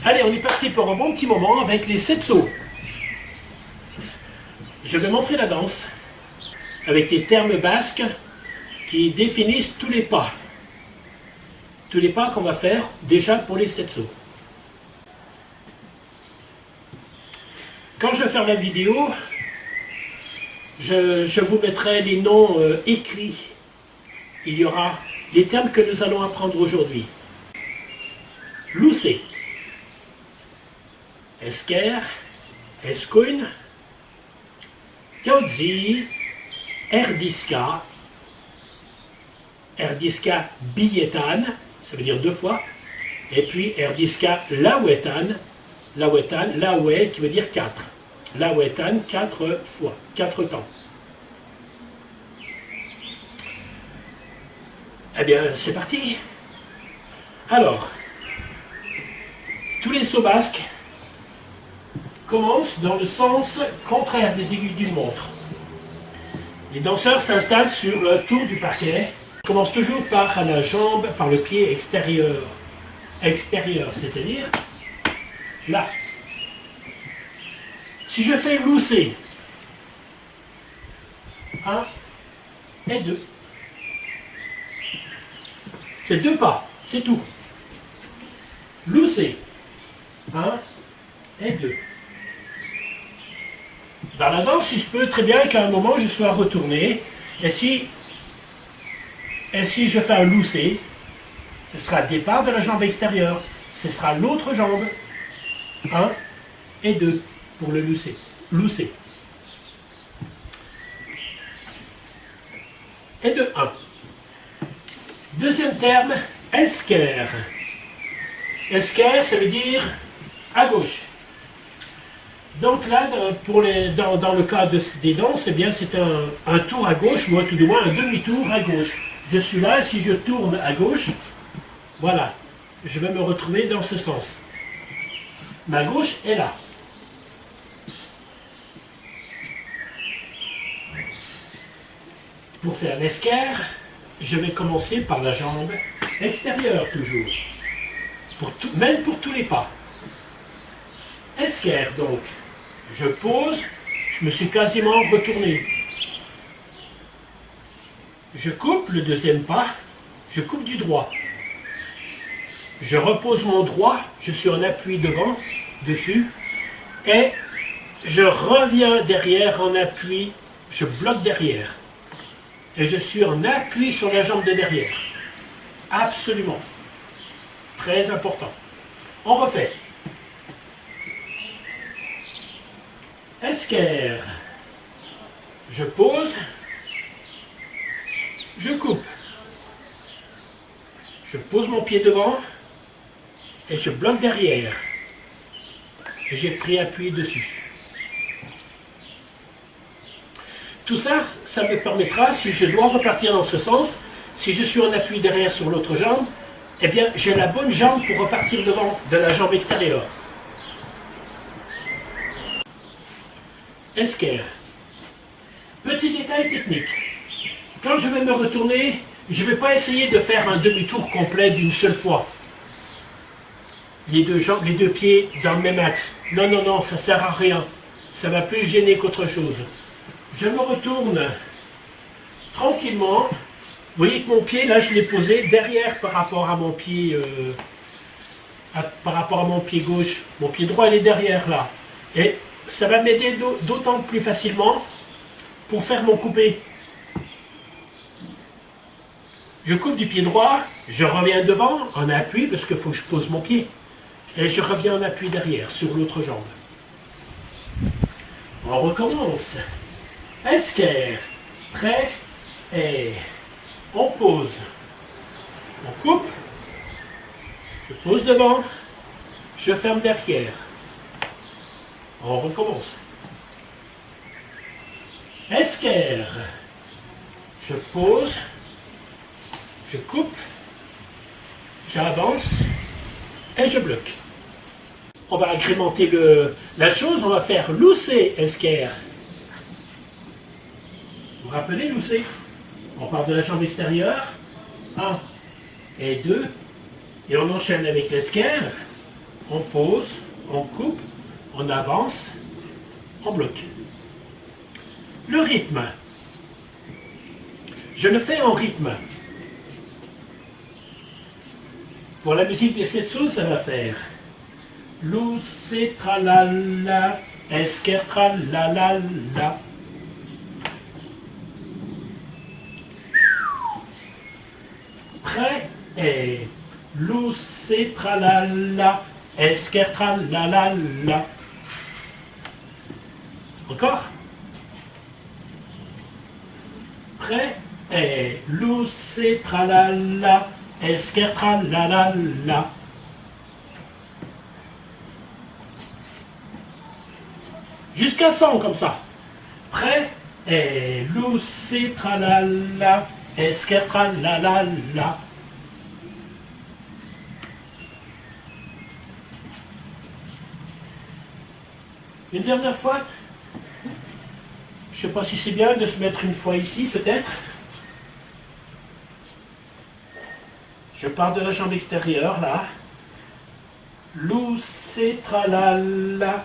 Allez, on est parti pour un bon petit moment avec les 7 sauts. Je vais montrer la danse avec des termes basques qui définissent tous les pas. Tous les pas qu'on va faire déjà pour les 7 sauts. Quand je vais faire la vidéo, je vous mettrai les noms écrits. Il y aura les termes que nous allons apprendre aujourd'hui. Lousser, esker, escoin, teodzi, erdiska, erdiska billetan, ça veut dire 2 fois, et puis erdiska lawetan, lawetan, lawe qui veut dire 4. Lawetan 4 fois, 4 temps. Eh bien, c'est parti. Alors, tous les sauts basques commencent dans le sens contraire des aiguilles d'une montre. Les danseurs s'installent sur le tour du parquet. Ils commencent toujours par la jambe, par le pied extérieur. Extérieur, c'est-à-dire là. Si je fais lousser, 1 et 2. C'est 2 pas, c'est tout. Lousser, 1 et 2. Dans la danse, il se peut très bien qu'à un moment je sois retourné. Et si je fais un lousser, ce sera le départ de la jambe extérieure. Ce sera l'autre jambe. 1 et 2 pour le lousser. Lousser. Et de 1. Deuxième terme, esker. Esker, ça veut dire à gauche. Donc là, dans le cas des danses, eh bien c'est un tour à gauche, ou tout du moins un demi-tour à gauche. Je suis là, si je tourne à gauche, voilà, je vais me retrouver dans ce sens. Ma gauche est là. Pour faire l'esker, je vais commencer par la jambe extérieure toujours, même pour tous les pas. Esker donc, je pose, je me suis quasiment retourné. Je coupe le deuxième pas, je coupe du droit. Je repose mon droit, je suis en appui devant, dessus, et je reviens derrière en appui, je bloque derrière. Et je suis en appui sur la jambe de derrière. Absolument. Très important. On refait. Esker. Je pose. Je coupe. Je pose mon pied devant. Et je bloque derrière. Et j'ai pris appui dessus. Tout ça, ça me permettra, si je dois repartir dans ce sens, si je suis en appui derrière sur l'autre jambe, eh bien, j'ai la bonne jambe pour repartir devant de la jambe extérieure. Esker. Petit détail technique. Quand je vais me retourner, je ne vais pas essayer de faire un demi-tour complet d'une seule fois. Les deux pieds dans le même axe. Non, non, non, ça ne sert à rien. Ça va plus gêner qu'autre chose. Je me retourne tranquillement. Vous voyez que mon pied, là, je l'ai posé derrière par rapport à mon pied, gauche. Mon pied droit, il est derrière, là. Et ça va m'aider d'autant plus facilement pour faire mon coupé. Je coupe du pied droit, je reviens devant en appui, parce qu'il faut que je pose mon pied. Et je reviens en appui derrière, sur l'autre jambe. On recommence. Esker, prêt, et on pose. On coupe, je pose devant, je ferme derrière. On recommence. Esker, je pose, je coupe, j'avance et je bloque. On va agrémenter la chose, on va faire lousser esker. Vous vous rappelez lousser? On part de la jambe extérieure, 1 et 2, et on enchaîne avec l'esker. on pose, on coupe, on avance, on bloque. Le rythme. Je le fais en rythme. Pour la musique des 7 sauces, ça va faire Luce tralala, esquer tralala. Prêt et Luce tralala, esquer tralala. Encore. Prêt et Luce tralala, esquer tralala. Jusqu'à 100 comme ça. Prêt et Luce tralala, esquer tralala. Une dernière fois. Je ne sais pas si c'est bien de se mettre une fois ici, peut-être. Je pars de la jambe extérieure, là. Luce tralala,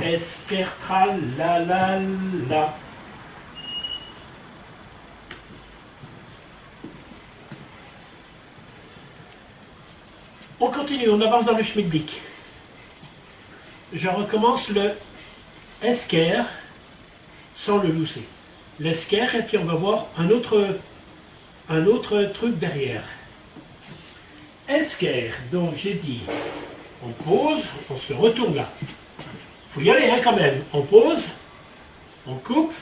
esquer tralala. On continue, on avance dans le schmilblick. Je recommence le esquer sans le lousser. L'esquer, et puis on va voir un autre truc derrière. Esquer, donc j'ai dit, on pose, on se retourne là. Il faut y aller hein, quand même. On pose, on coupe,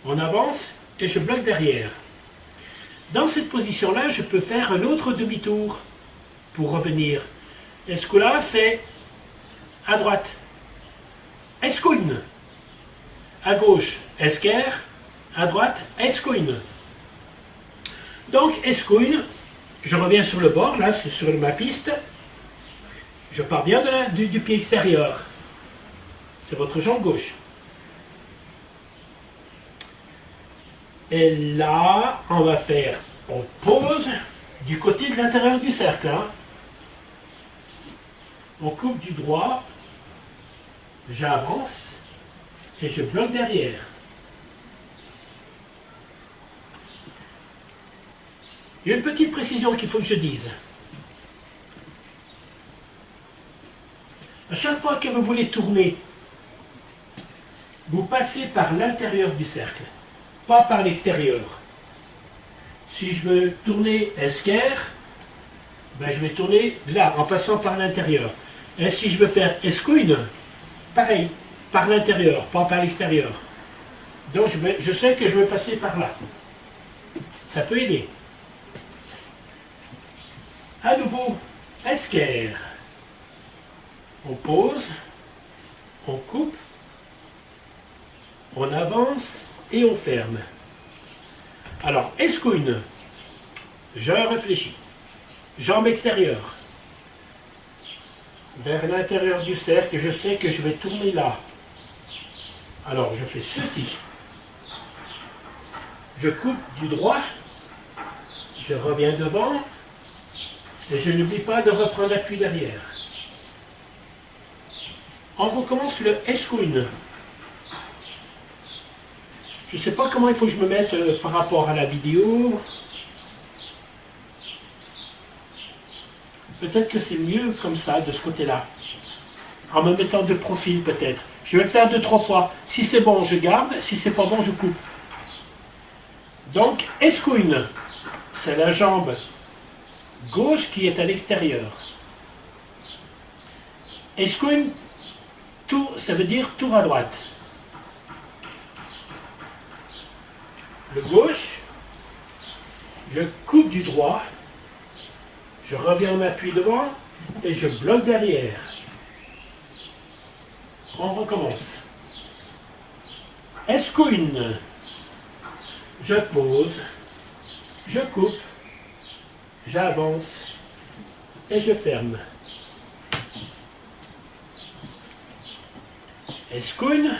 on avance et je bloque derrière. Dans cette position-là, je peux faire un autre demi-tour pour revenir. Escula, c'est à droite. Escoine. À gauche, esquer. À droite, escoine. Donc, escoine, je reviens sur le bord, là, c'est sur ma piste. Je pars bien du pied extérieur. C'est votre jambe gauche. Et là, on va faire, on pose du côté de l'intérieur du cercle. Hein. On coupe du droit, j'avance et je bloque derrière. Il y a une petite précision qu'il faut que je dise. À chaque fois que vous voulez tourner, vous passez par l'intérieur du cercle, pas par l'extérieur. Si je veux tourner esquer, ben je vais tourner là, en passant par l'intérieur. Et si je veux faire escoine, pareil, par l'intérieur, pas par l'extérieur. Donc je sais que je vais passer par là. Ça peut aider. À nouveau, esquer. On pose, on coupe, on avance et on ferme. Alors, escoine, je réfléchis. Jambe extérieure. Vers l'intérieur du cercle, je sais que je vais tourner là. Alors, je fais ceci. Je coupe du droit, je reviens devant, et je n'oublie pas de reprendre appui derrière. On recommence le escoine. Je ne sais pas comment il faut que je me mette par rapport à la vidéo. Peut-être que c'est mieux comme ça, de ce côté-là. En me mettant de profil, peut-être. Je vais le faire 2-3 fois. Si c'est bon, je garde. Si c'est pas bon, je coupe. Donc, escoine, c'est la jambe gauche qui est à l'extérieur. Escoine, tour, ça veut dire tour à droite. Le gauche, je coupe du droit, je reviens en appui devant et je bloque derrière. On recommence. Escoine, je pose, je coupe, j'avance et je ferme. Escoine,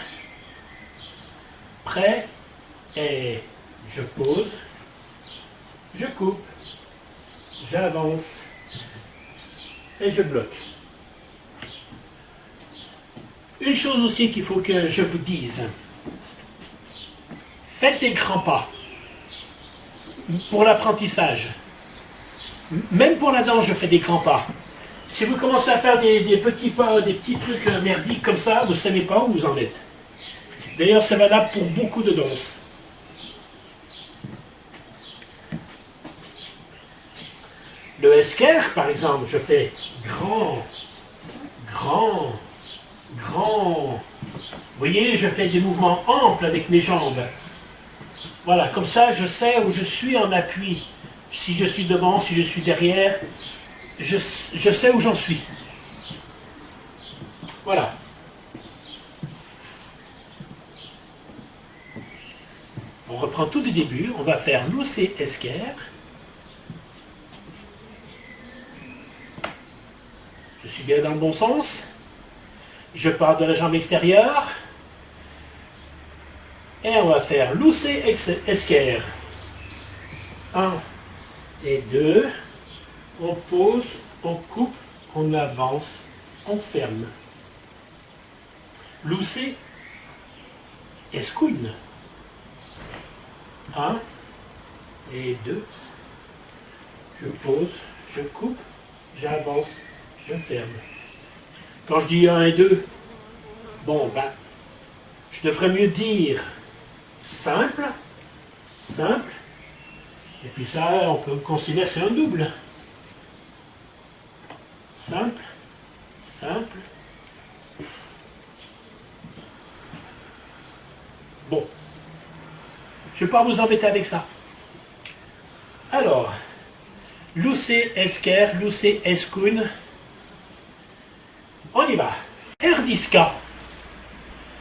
prêt et je pose, je coupe, j'avance et je bloque. Une chose aussi qu'il faut que je vous dise, faites des grands pas pour l'apprentissage. Même pour la danse, je fais des grands pas. Si vous commencez à faire des petits pas, des petits trucs merdiques comme ça, vous ne savez pas où vous en êtes. D'ailleurs, c'est valable pour beaucoup de danses. Le esker, par exemple, je fais grand, grand, grand. Vous voyez, je fais des mouvements amples avec mes jambes. Voilà, comme ça, je sais où je suis en appui. Si je suis devant, si je suis derrière, je sais où j'en suis. Voilà. On reprend tout du début. On va faire lousser esker. Je suis bien dans le bon sens. Je pars de la jambe extérieure. Et on va faire lousser esker. 1 et 2. On pose, on coupe, on avance, on ferme. Lousser escoune. 1 et 2. Je pose, je coupe, j'avance, je ferme. Quand je dis 1 et 2, bon ben, je devrais mieux dire simple, simple, et puis ça, on peut considérer que c'est un double. Simple, simple. Bon, je ne vais pas vous embêter avec ça. Alors, lousser esker, lousser escoune. On y va. Erdiska.